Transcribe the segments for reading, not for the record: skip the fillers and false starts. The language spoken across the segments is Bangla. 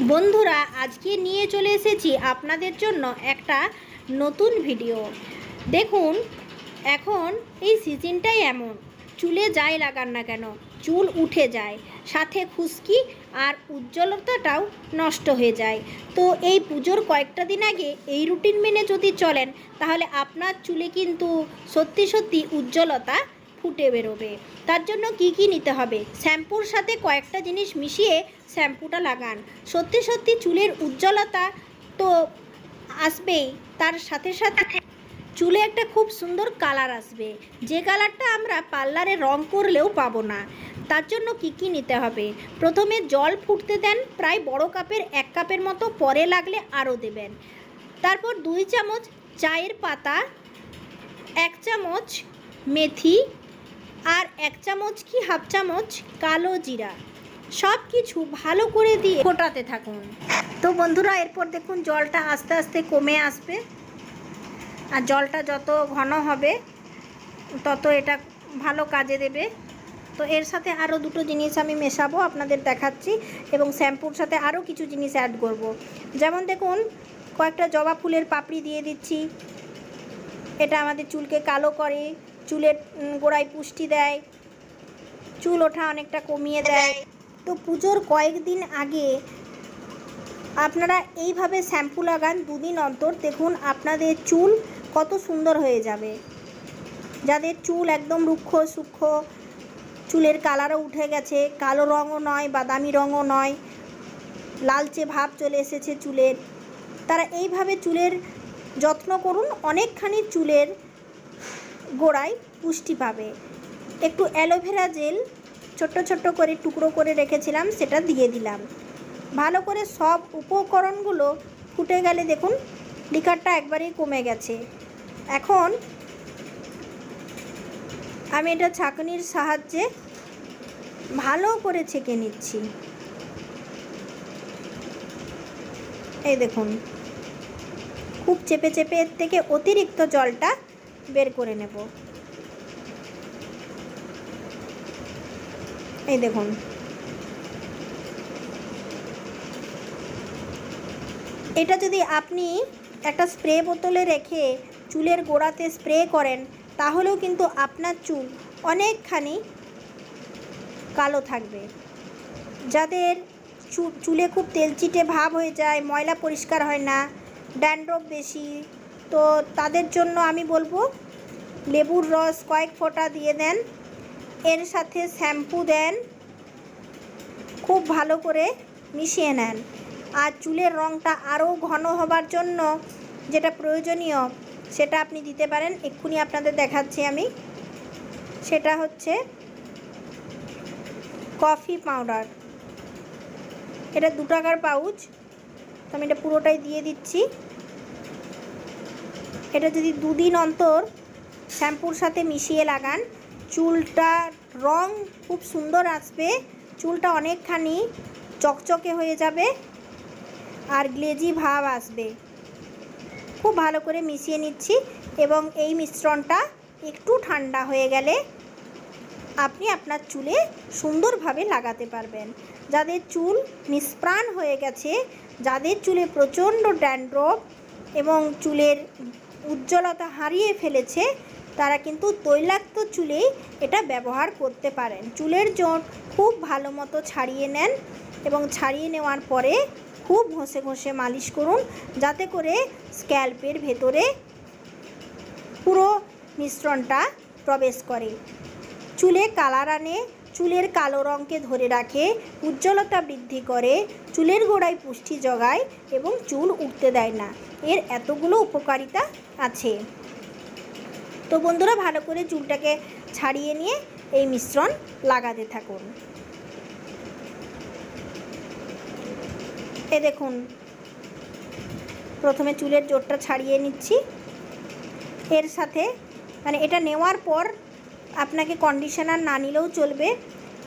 বন্ধুরা, আজকে নিয়ে চলে এসেছি আপনাদের জন্য একটা নতুন ভিডিও। দেখুন, এখন এই সিজনটাই এমন, চুলে যাই লাগান না কেন চুল উঠে যায়, সাথে খুশকি আর উজ্জ্বলতাটাও নষ্ট হয়ে যায়। তো এই পুজোর কয়েকটা দিন আগে এই রুটিন মেনে যদি চলেন, তাহলে আপনার চুলে কিন্তু সত্যি সত্যি উজ্জ্বলতা ফুটে বেরোবে। তার জন্য কি কি নিতে হবে? শ্যাম্পুর সাথে কয়েকটা জিনিস মিশিয়ে শ্যাম্পুটা লাগান, সত্যি সত্যি চুলের উজ্জ্বলতা তো আসবেই, তার সাথে সাথে চুলে একটা খুব সুন্দর কালার আসবে, যে কালারটা আমরা পার্লারে রং করলেও পাবো না। তার জন্য কি কি নিতে হবে? প্রথমে জল ফুটতে দেন, প্রায় বড় কাপের 1 কাপের মতো, পরে লাগলে আরও দেবেন। তারপর 2 চামচ চায়ের পাতা, 1 চামচ মেথি, আর 1 চামচ কি হাফ চামচ কালো জিরা, সব কিছু ভালো করে দিয়ে ফোটাতে থাকুন। তো বন্ধুরা, এরপর দেখুন জলটা আস্তে আস্তে কমে আসবে, আর জলটা যত ঘন হবে তত এটা ভালো কাজে দেবে। তো এর সাথে আরও দুটো জিনিস আমি মেশাবো, আপনাদের দেখাচ্ছি, এবং শ্যাম্পুর সাথে আরও কিছু জিনিস অ্যাড করব। যেমন দেখুন, কয়েকটা জবা ফুলের পাপড়ি দিয়ে দিচ্ছি। এটা আমাদের চুলকে কালো করে, চুলের গোড়ায় পুষ্টি দেয়, চুল ওঠা অনেকটা কমিয়ে দেয়। তো পুজোর কয়েকদিন আগে আপনারা এইভাবে শ্যাম্পু লাগান 2 দিন অন্তর, দেখুন আপনাদের চুল কত সুন্দর হয়ে যাবে। যাদের চুল একদম রুক্ষ সূক্ষ্ম, চুলের কালারও উঠে গেছে, কালো রঙও নয়, বাদামি রঙও নয়, লালচে ভাব চলে এসেছে চুলের, তারা এইভাবে চুলের যত্ন করুন, অনেকখানি চুলের গোড়ায় পুষ্টি পাবে। একটু অ্যালোভেরা জেল ছোট্ট ছোট্ট করে টুকরো করে রেখেছিলাম, সেটা দিয়ে দিলাম। ভালো করে সব উপকরণগুলো ফুটে গেলে দেখুন লিকারটা একবারেই কমে গেছে। এখন আমি এটা ছাঁকনির সাহায্যে ভালো করে ছেঁকে নিচ্ছি। এই দেখুন, খুব চেপে চেপে এর থেকে অতিরিক্ত জলটা বের করে নেব। এই দেখুন, এটা যদি আপনি একটা স্প্রে বোতলে রেখে চুলের গোড়াতে স্প্রে করেন, তাহলেও কিন্তু আপনার চুল অনেকখানি কালো থাকবে। যাদের চুলে খুব তেলচিটে ভাব হয়ে যায়, ময়লা পরিষ্কার হয় না, ড্যান্ড্রফ বেশি, তো তাদের জন্য আমি বলবো লেবুর রস কয়েক ফোঁটা দিয়ে দেন, এর সাথে শ্যাম্পু দেন, খুব ভালো করে মিশিয়ে নেন। আর চুলের রঙটা আরও ঘন হবার জন্য যেটা প্রয়োজনীয় সেটা আপনি দিতে পারেন, এক্ষুনি আপনাদের দেখাচ্ছি আমি। সেটা হচ্ছে কফি পাউডার। এটা 2 টাকার পাউচ, তো আমি এটা পুরোটাই দিয়ে দিচ্ছি। এটা যদি 2 দিন অন্তর শ্যাম্পুর সাথে মিশিয়ে লাগান, চুলটার রং খুব সুন্দর আসবে, চুলটা অনেকখানি চকচকে হয়ে যাবে আর গ্লেজি ভাব আসবে। খুব ভালো করে মিশিয়ে নিচ্ছি, এবং এই মিশ্রণটা একটু ঠান্ডা হয়ে গেলে আপনি আপনার চুলে সুন্দরভাবে লাগাতে পারবেন। যাদের চুল নিষ্প্রাণ হয়ে গেছে, যাদের চুলে প্রচণ্ড ড্যান্ড্রফ এবং চুলের উজ্জ্বলতা হারিয়ে ফেলেছে, তারা কিন্তু তৈলাক্ত চুলেই এটা ব্যবহার করতে পারেন। চুলের জট খুব ভালো মতো ছাড়িয়ে নেন, এবং ছাড়িয়ে নেওয়ার পরে খুব ঘষে ঘষে মালিশ করুন, যাতে করে স্ক্যাল্পের ভেতরে পুরো মিশ্রণটা প্রবেশ করে, চুলে কালার আনে, চুলের কালো রঙকে ধরে রাখে, উজ্জ্বলতা বৃদ্ধি করে, চুলের গোড়ায় পুষ্টি যোগায় এবং চুল উঠতে দেয় না। এর এতগুলো উপকারিতা আছে। তো বন্ধুরা, ভালো করে চুলটাকে ছাড়িয়ে নিয়ে এই মিশ্রণ লাগাতে থাকুন। এ দেখুন, প্রথমে চুলের জটটা ছাড়িয়ে নিচ্ছি। এর সাথে এটা নেওয়ার পর আপনাকে কন্ডিশনার না নিলেও চলবে,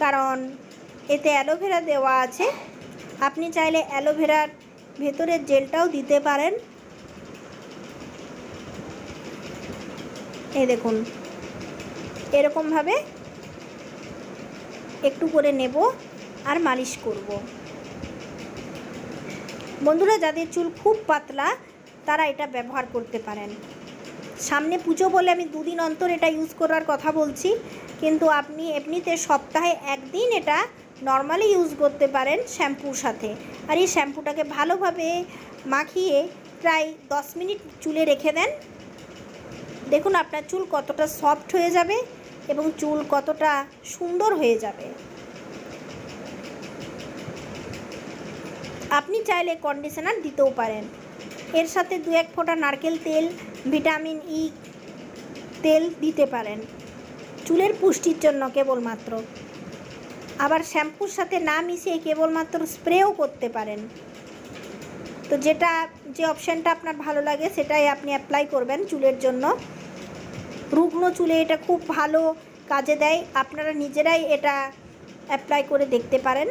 কারণ এতে অ্যালোভেরা দেওয়া আছে। আপনি চাইলে অ্যালোভেরার ভেতরের জেলটাও দিতে পারেন। এই দেখুন, এরকমভাবে একটু করে নেব আর মালিশ করব। বন্ধুরা, যাদের চুল খুব পাতলা তারা এটা ব্যবহার করতে পারেন। সামনে পুজো বলে আমি 2 দিন অন্তর এটা ইউজ করার কথা বলছি, কিন্তু আপনি এমনিতে সপ্তাহে 1 দিন এটা নর্মালি ইউজ করতে পারেন শ্যাম্পুর সাথে। আর এই শ্যাম্পুটাকে ভালোভাবে মাখিয়ে প্রায় 10 মিনিট চুলে রেখে দেন। দেখুন আপনার চুল কতটা সফট হয়ে যাবে এবং চুল কতটা সুন্দর হয়ে যাবে। আপনি চাইলে কন্ডিশনার দিতেও পারেন। এর সাথে 2-1 ফোঁটা নারকেল তেল, ভিটামিন ই তেল দিতে পারেন চুলের পুষ্টির জন্য কেবলমাত্র। আবার শ্যাম্পুর সাথে না মিশিয়ে কেবলমাত্র স্প্রেও করতে পারেন। তো যে অপশানটা আপনার ভালো লাগে সেটাই আপনি অ্যাপ্লাই করবেন চুলের জন্য। রুগ্ন চুলে এটা খুব ভালো কাজে দেয়, আপনারা নিজেরাই এটা অ্যাপ্লাই করে দেখতে পারেন।